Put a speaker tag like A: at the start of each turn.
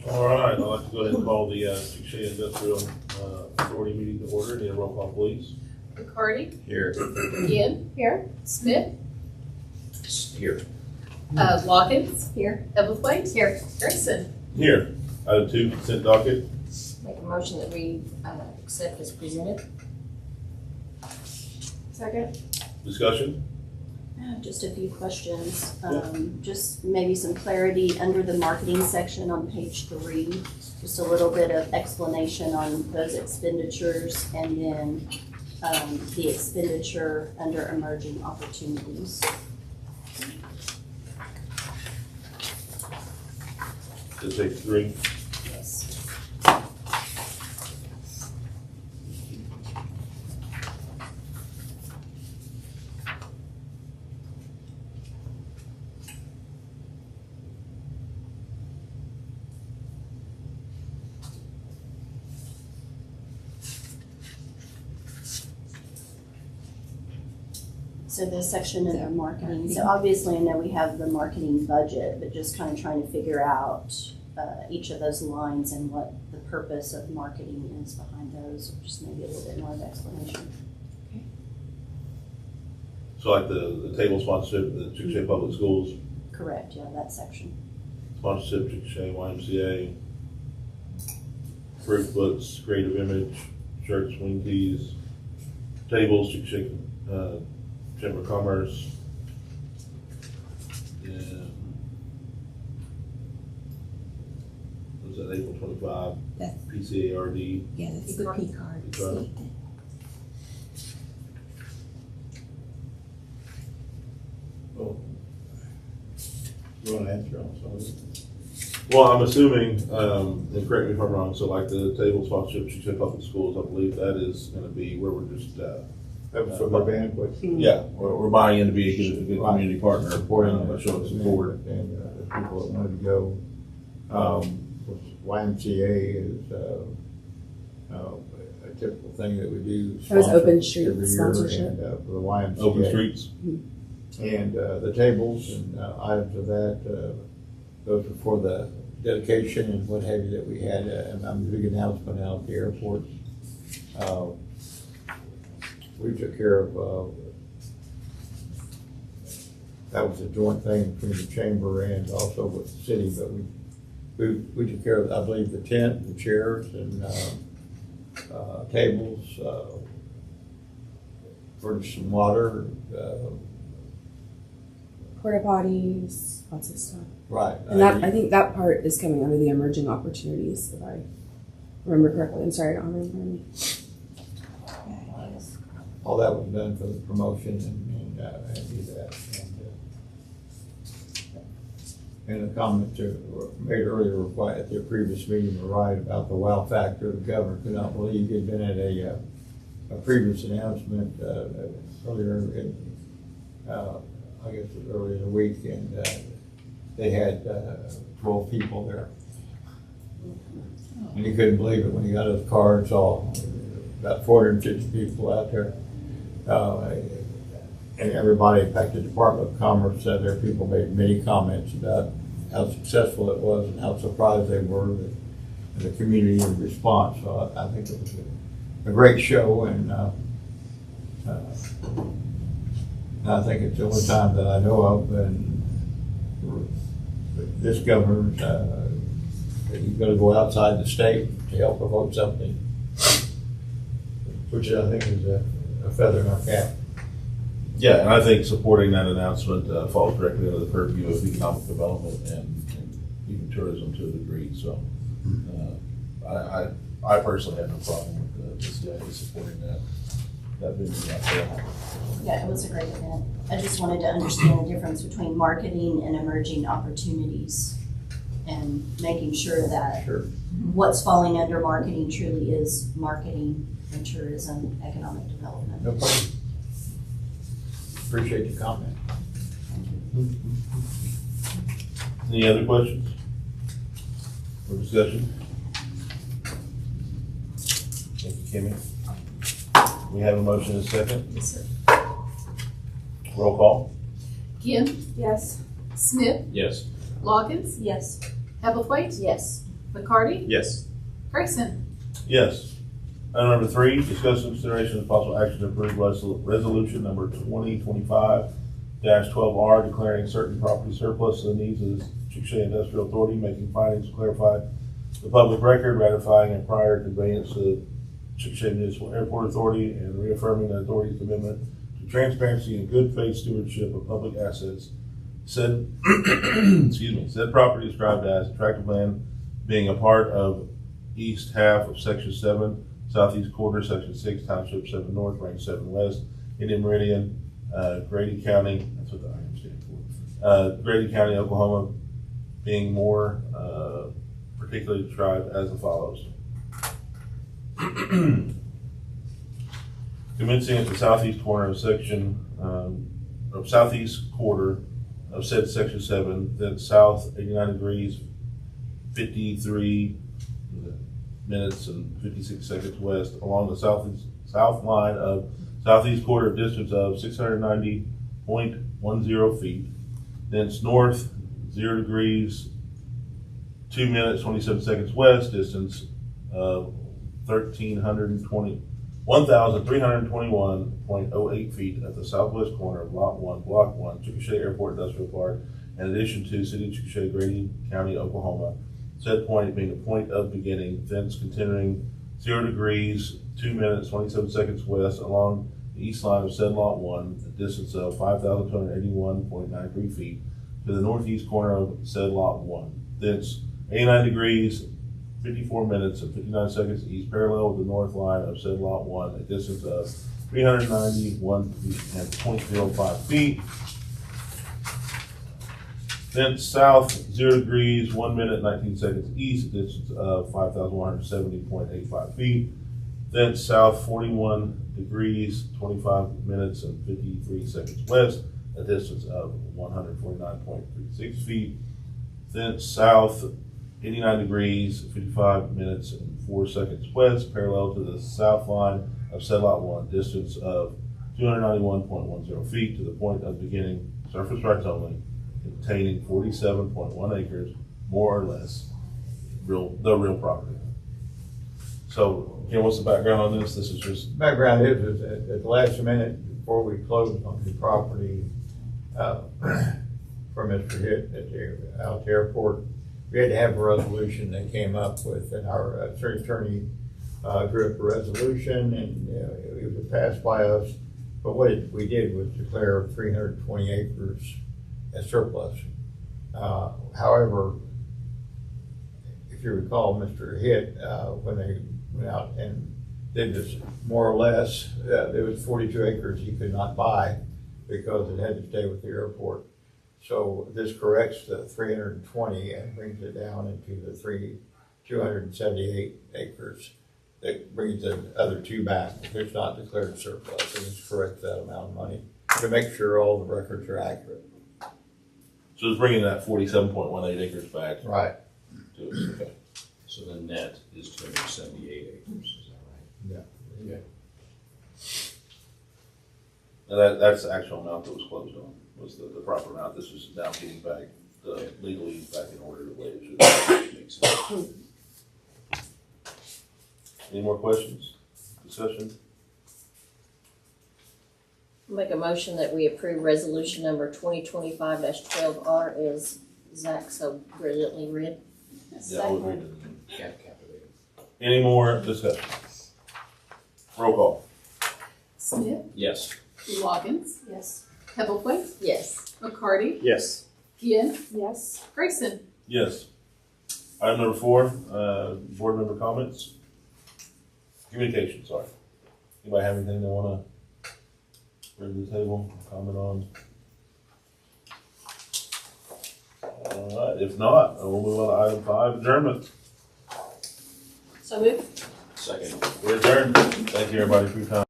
A: All right, I'd like to go ahead and call the Chickasha Industrial Authority meeting to order. Need a roll call, please.
B: McCarty,
C: Here.
B: Gibb,
D: Here.
B: Smith,
C: Here.
B: Watkins,
D: Here.
B: Evelyn,
D: Here.
B: Grayson.
A: Here. Item 2, consent docket.
D: Make a motion that we accept as presented.
B: Second.
A: Discussion.
E: Just a few questions, just maybe some clarity under the marketing section on page 3, just a little bit of explanation on those expenditures, and then the expenditure under emerging opportunities.
A: This page 3.
E: Yes. So this section under marketing, so obviously I know we have the marketing budget, but just kind of trying to figure out each of those lines and what the purpose of marketing is behind those, or just maybe a little bit more of explanation.
A: So like the table sponsorship of the Chickasha Public Schools,
E: Correct, yeah, that section.
A: sponsorship Chickasha YMCA, fruit books, creative image, shirts, wing tees, tables, Chickasha Chamber of Commerce. And was that April 25?
F: That's-
A: PCARD.
F: Yeah, that's the P card.
A: P-card.
C: You want to answer on some of it?
A: Well, I'm assuming, and correct me if I'm wrong, so like the table sponsorship, Chickasha Public Schools, I believe that is gonna be where we're just,
C: That was for the banquet.
A: yeah, we're buying in to be a good community partner,
C: Supporting
A: showing support.
C: And the people that wanted to go. YMCA is a typical thing that we do.
F: That was
C: sponsor
F: Open Street
C: every year,
F: sponsorship.
C: And for the YMCA.
A: Open streets.
C: And the tables and items of that, those are for the dedication and what have you that we had, and a big announcement out at the airport. We took care of, that was a joint thing between the chamber and also with the city, but we took care of, I believe, the tent, the chairs, and tables, furnished some water,
F: Porta potties, lots of stuff.
C: right.
F: And that, I think that part is coming under the emerging opportunities, if I remember correctly. I'm sorry, I don't remember.
C: All that was done for the promotion and do that. And the comments that were made earlier were at their previous meeting were right about the wow factor. The governor could not believe he'd been at a previous announcement earlier in, I guess it was earlier in the week, and they had 12 people there. And he couldn't believe it when he got his car and saw about 450 people out there. And everybody, in fact, the Department of Commerce said their people made many comments about how successful it was and how surprised they were and the community response. So I think it was a great show, and I think it's the only time that I know of, and this governor's that he's going to go outside the state to help promote something, which I think is a feather in our cap.
A: Yeah, and I think supporting that announcement falls directly under the purview of economic development and even tourism to a degree. So I personally have no problem with the CIA supporting that venue out there.
E: Yeah, it was a great event. I just wanted to understand the difference between marketing and emerging opportunities, and making sure that
C: Sure.
E: what's falling under marketing truly is marketing and tourism, economic development.
C: No problem. Appreciate the comment.
A: Any other questions or discussion? Thank you, Kimmy. We have a motion and a second.
B: Yes, sir.
A: Roll call.
B: Gibb,
F: Yes.
B: Smith,
A: Yes.
B: Watkins,
E: Yes.
B: Evelyn,
E: Yes.
B: McCarty,
G: Yes.
B: Grayson.
A: Yes. Item number 3, discussion consideration of possible action to approve resolution number 2025-12R, declaring certain property surplus to the needs of the Chickasha Industrial Authority, making findings to clarify the public record, ratifying a prior conveyance to the Chickasha Municipal Airport Authority, and reaffirming the authority's commitment to transparency and good faith stewardship of public assets. Said, said property described as tract of land being a part of east half of Section 7, Southeast Quarter, Section 6, Township 7 North, Range 7 West, Indian Meridian, Grady County, that's what the item stands for, Grady County, Oklahoma, being more particularly described as follows. Commencing at the southeast corner of southeast quarter of said Section 7, then south 89 degrees, 53 minutes and 56 seconds west along the south line of southeast quarter of distance of 690.10 feet. Thence north 0 degrees, 2 minutes, 27 seconds west, distance of 1,321.08 feet at the southwest corner of Lot 1, Block 1, Chickasha Airport Industrial Park, in addition to City of Chickasha, Grady County, Oklahoma. Said point being the point of beginning, thence continuing 0 degrees, 2 minutes, 27 seconds west along the east line of said Lot 1, a distance of 5,281.93 feet to the northeast corner of said Lot 1. Thence 89 degrees, 54 minutes and 59 seconds east, parallel with the north line of said Lot 1, a distance of 391.05 feet. Then south 0 degrees, 1 minute, 19 seconds east, a distance of 5,170.85 feet. Then south 41 degrees, 25 minutes and 53 seconds west, a distance of 149.36 feet. Then south 89 degrees, 55 minutes and 4 seconds west, parallel to the south line of said Lot 1, distance of 291.10 feet to the point of beginning, surface rights only, containing 47.1 acres, more or less, the real property. So, Ken, what's the background on this? This is just
C: Background is at the last minute, before we closed on the property, for Mr. Hitt out at the airport, we had to have a resolution that came up with, and our attorney drew up a resolution, and it was passed by us. But what we did was declare 320 acres as surplus. However, if you recall, Mr. Hitt, when they went out and did this, more or less, there was 42 acres he could not buy because it had to stay with the airport. So this corrects the 320 and brings it down into the 278 acres. That brings the other two back. It's not declared surplus, and it's correct that amount of money to make sure all the records are accurate.
A: so it's bringing that 47.18 acres back
C: Right.
A: to us. Okay.
G: So the net is 278 acres, is that right?
C: Yeah.
A: And that's the actual amount that was closed on, was the proper amount. This is now getting back legally back in order the way it should.
G: Makes sense.
A: Any more questions? Discussion?
D: Make a motion that we approve resolution number 2025-12R as Zach so brilliantly read.
A: Yeah, I would read it.
G: Captivating.
A: Any more discussion? Roll call.
B: Smith,
G: Yes.
B: Watkins,
E: Yes.
B: Pebblequit,
D: Yes.
B: McCarty,
G: Yes.
B: Gibb,
E: Yes.
B: Grayson.
A: Yes. Item number 4, board member comments. Communication, sorry. Anybody have anything they want to bring to the table, comment on? All right, if not, we'll move on to item 5, adjournment.
E: So moved.
G: Second.
A: We're adjourned. Thank you, everybody, for your time.